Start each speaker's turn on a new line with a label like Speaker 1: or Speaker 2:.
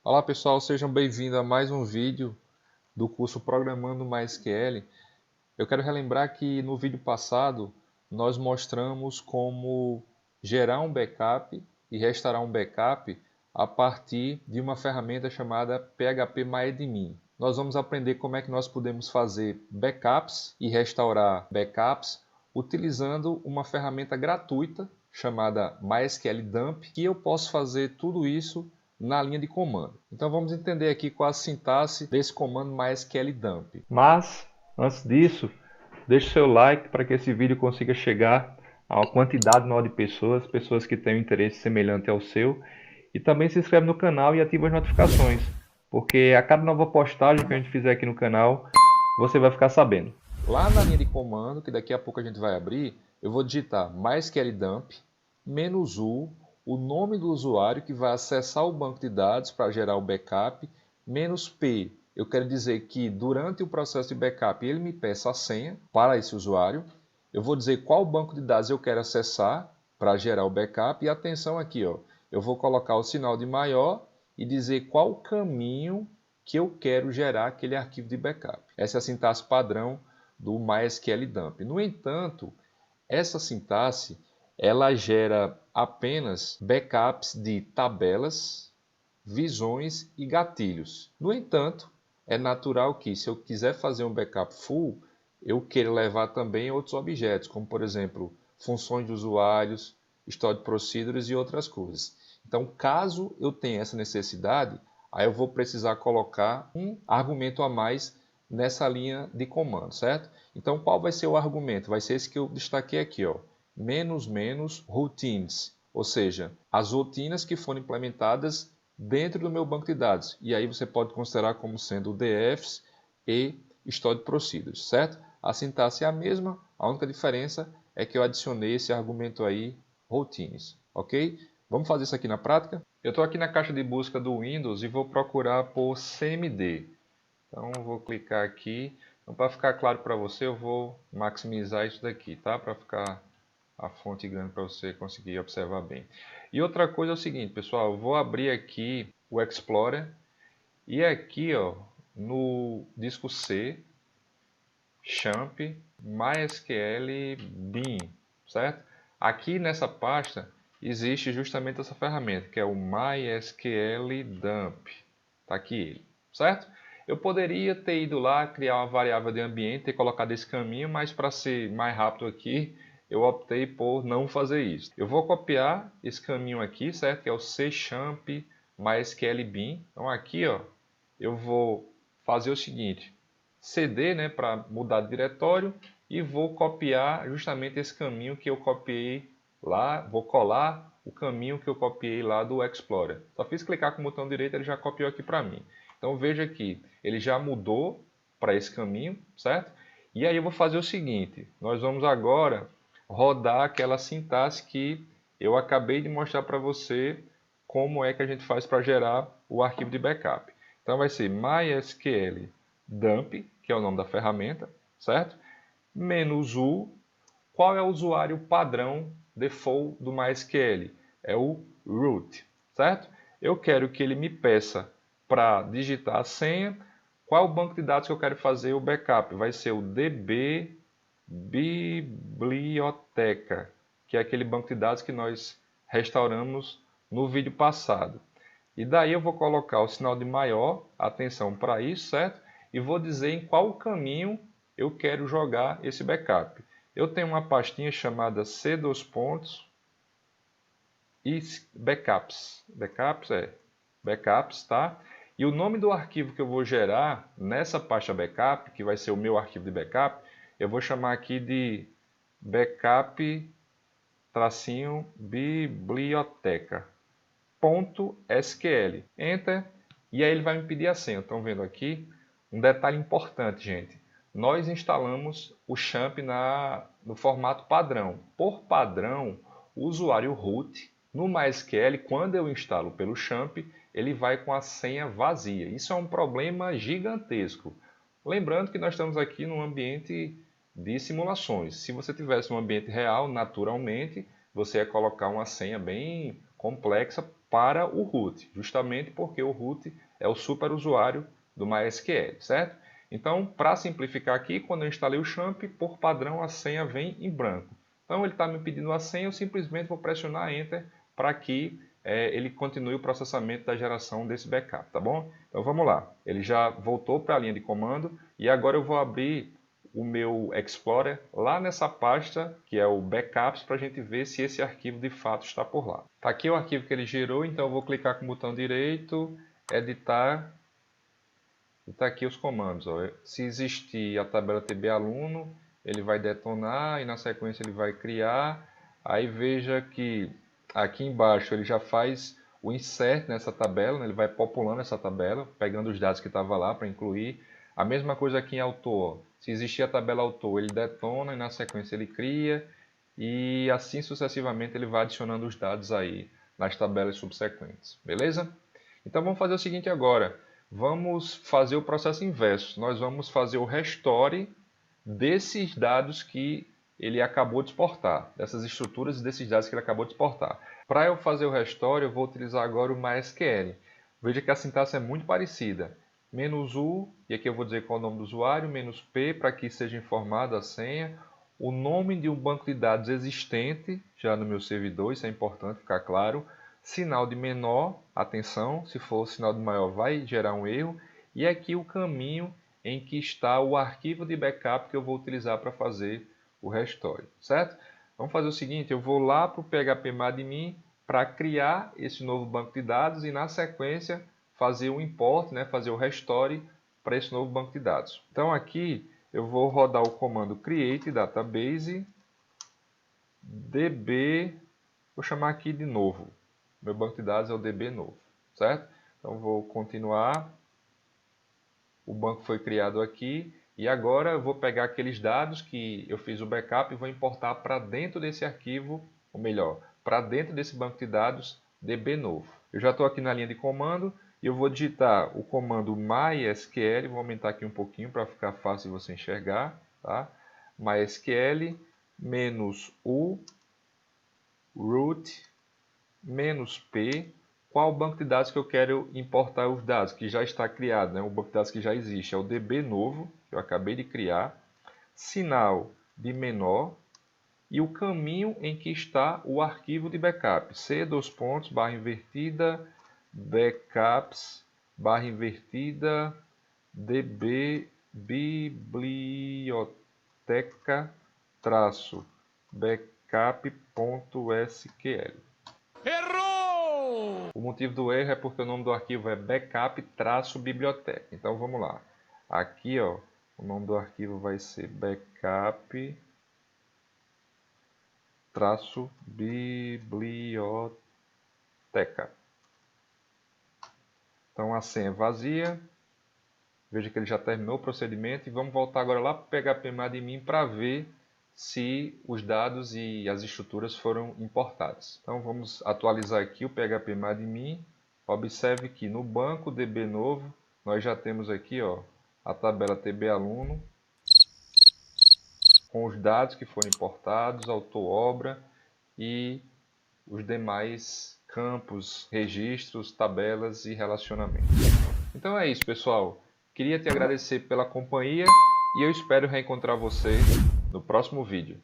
Speaker 1: Olá pessoal, sejam bem-vindos a mais um vídeo do curso Programando MySQL. Eu quero relembrar que no vídeo passado nós mostramos como gerar um backup e restaurar um backup a partir de uma ferramenta chamada phpMyAdmin. Nós vamos aprender como é que nós podemos fazer backups e restaurar backups utilizando uma ferramenta gratuita chamada MySQL Dump, que eu posso fazer tudo isso na linha de comando. Então vamos entender aqui qual a sintaxe desse comando MySQL Dump.
Speaker 2: Mas, antes disso, deixe seu like para que esse vídeo consiga chegar a uma quantidade maior de pessoas que têm um interesse semelhante ao seu. E também se inscreve no canal e ativa as notificações, porque a cada nova postagem que a gente fizer aqui no canal, você vai ficar sabendo.
Speaker 1: Lá na linha de comando, que daqui a pouco a gente vai abrir, eu vou digitar MySQL Dump, -u, o nome do usuário que vai acessar o banco de dados para gerar o backup, -p. Eu quero dizer que durante o processo de backup ele me peça a senha para esse usuário. Eu vou dizer qual banco de dados eu quero acessar para gerar o backup. E atenção aqui, ó, eu vou colocar o sinal de maior e dizer qual o caminho que eu quero gerar aquele arquivo de backup. Essa é a sintaxe padrão do MySQL Dump. No entanto, essa sintaxe ela gera apenas backups de tabelas, visões e gatilhos. No entanto, é natural que, se eu quiser fazer um backup full, eu queira levar também outros objetos, como por exemplo, funções de usuários, stored procedures e outras coisas. Então, caso eu tenha essa necessidade, aí eu vou precisar colocar um argumento a mais nessa linha de comando, certo? Então, qual vai ser o argumento? Vai ser esse que eu destaquei aqui, ó, -- routines, ou seja, as rotinas que foram implementadas dentro do meu banco de dados. E aí você pode considerar como sendo DFs e stored procedures, certo? A sintaxe é a mesma, a única diferença é que eu adicionei esse argumento aí, routines, ok? Vamos fazer isso aqui na prática? Eu estou aqui na caixa de busca do Windows e vou procurar por CMD. Então vou clicar aqui. Então, para ficar claro para você, eu vou maximizar isso daqui, tá? Para ficar a fonte grande para você conseguir observar bem. E outra coisa é o seguinte, pessoal, eu vou abrir aqui o Explorer e aqui, ó, no disco C, champ MySQL bin, certo? Aqui nessa pasta existe justamente essa ferramenta, que é o MySQL dump. Tá aqui ele, certo? Eu poderia ter ido lá, criar uma variável de ambiente, ter colocado esse caminho, mas para ser mais rápido aqui, eu optei por não fazer isso. Eu vou copiar esse caminho aqui, certo? Que é occhamp MySQL bin. Então aqui, ó, eu vou fazer o seguinte, cd, né, para mudar de diretório, e vou copiar justamente esse caminho que eu copiei lá, vou colar o caminho que eu copiei lá do Explorer. Só fiz clicar com o botão direito, ele já copiou aqui para mim. Então veja aqui, ele já mudou para esse caminho, certo? E aí eu vou fazer o seguinte, nós vamos agora rodar aquela sintaxe que eu acabei de mostrar para você como é que a gente faz para gerar o arquivo de backup. Então vai ser MySQL dump, que é o nome da ferramenta, certo? -u, qual é o usuário padrão default do MySQL? É o root, certo? Eu quero que ele me peça para digitar a senha. Qual é o banco de dados que eu quero fazer o backup? Vai ser o DB Biblioteca, que é aquele banco de dados que nós restauramos no vídeo passado. E daí eu vou colocar o sinal de maior, atenção para isso, certo? E vou dizer em qual caminho eu quero jogar esse backup. Eu tenho uma pastinha chamada C e backups. Backups, tá? E o nome do arquivo que eu vou gerar nessa pasta backup, que vai ser o meu arquivo de backup, eu vou chamar aqui de backup-biblioteca.sql. Enter. E aí ele vai me pedir a senha. Estão vendo aqui? Um detalhe importante, gente. Nós instalamos o champ no formato padrão. Por padrão, o usuário root, no MySQL, quando eu instalo pelo champ, ele vai com a senha vazia. Isso é um problema gigantesco. Lembrando que nós estamos aqui num ambiente de simulações. Se você tivesse um ambiente real, naturalmente, você ia colocar uma senha bem complexa para o root, justamente porque o root é o superusuário do MySQL, certo? Então, para simplificar aqui, quando eu instalei o Champ, por padrão a senha vem em branco. Então ele está me pedindo a senha, eu simplesmente vou pressionar Enter para que ele continue o processamento da geração desse backup, tá bom? Então vamos lá, ele já voltou para a linha de comando e agora eu vou abrir o meu Explorer lá nessa pasta que é o Backups para a gente ver se esse arquivo de fato está por lá. Está aqui o arquivo que ele gerou, então eu vou clicar com o botão direito, editar, e está aqui os comandos. Ó. Se existir a tabela TB aluno, ele vai detonar e na sequência ele vai criar. Aí veja que aqui embaixo ele já faz o insert nessa tabela, né? Ele vai populando essa tabela, pegando os dados que estavam lá para incluir. A mesma coisa aqui em autor. Se existir a tabela autor, ele detona e na sequência ele cria. E assim sucessivamente ele vai adicionando os dados aí nas tabelas subsequentes. Beleza? Então vamos fazer o seguinte agora. Vamos fazer o processo inverso. Nós vamos fazer o restore desses dados que ele acabou de exportar, dessas estruturas e desses dados que ele acabou de exportar. Para eu fazer o restore, eu vou utilizar agora o MySQL. Veja que a sintaxe é muito parecida. "-u", e aqui eu vou dizer qual é o nome do usuário, "-p", para que seja informada a senha, o nome de um banco de dados existente, já no meu servidor, isso é importante ficar claro, sinal de menor, atenção, se for sinal de maior vai gerar um erro, e aqui o caminho em que está o arquivo de backup que eu vou utilizar para fazer o restore, certo? Vamos fazer o seguinte, eu vou lá para o phpMadmin para criar esse novo banco de dados e na sequência fazer o import, né, fazer o restore para esse novo banco de dados. Então aqui eu vou rodar o comando create database db, vou chamar aqui de novo. Meu banco de dados é o db novo, certo? Então vou continuar. O banco foi criado aqui e agora eu vou pegar aqueles dados que eu fiz o backup e vou importar para dentro desse arquivo, ou melhor, para dentro desse banco de dados db novo. Eu já estou aqui na linha de comando e eu vou digitar o comando mysql, vou aumentar aqui um pouquinho para ficar fácil de você enxergar, tá? mysql -u root -p, qual o banco de dados que eu quero importar os dados, que já está criado, né? O banco de dados que já existe, é o db novo, que eu acabei de criar, sinal de menor e o caminho em que está o arquivo de backup, c:// backups// db biblioteca-backup.sql.
Speaker 3: Errou!
Speaker 1: O motivo do erro é porque o nome do arquivo é backup-biblioteca. Então vamos lá. Aqui, ó, o nome do arquivo vai ser backup-biblioteca. Então a senha é vazia. Veja que ele já terminou o procedimento e vamos voltar agora lá para o phpMadmin para ver se os dados e as estruturas foram importados. Então vamos atualizar aqui o phpMadmin. Observe que no banco db novo nós já temos aqui, ó, a tabela TB aluno com os dados que foram importados, autor, obra e os demais campos, registros, tabelas e relacionamentos. Então é isso, pessoal. Queria te agradecer pela companhia e eu espero reencontrar você no próximo vídeo.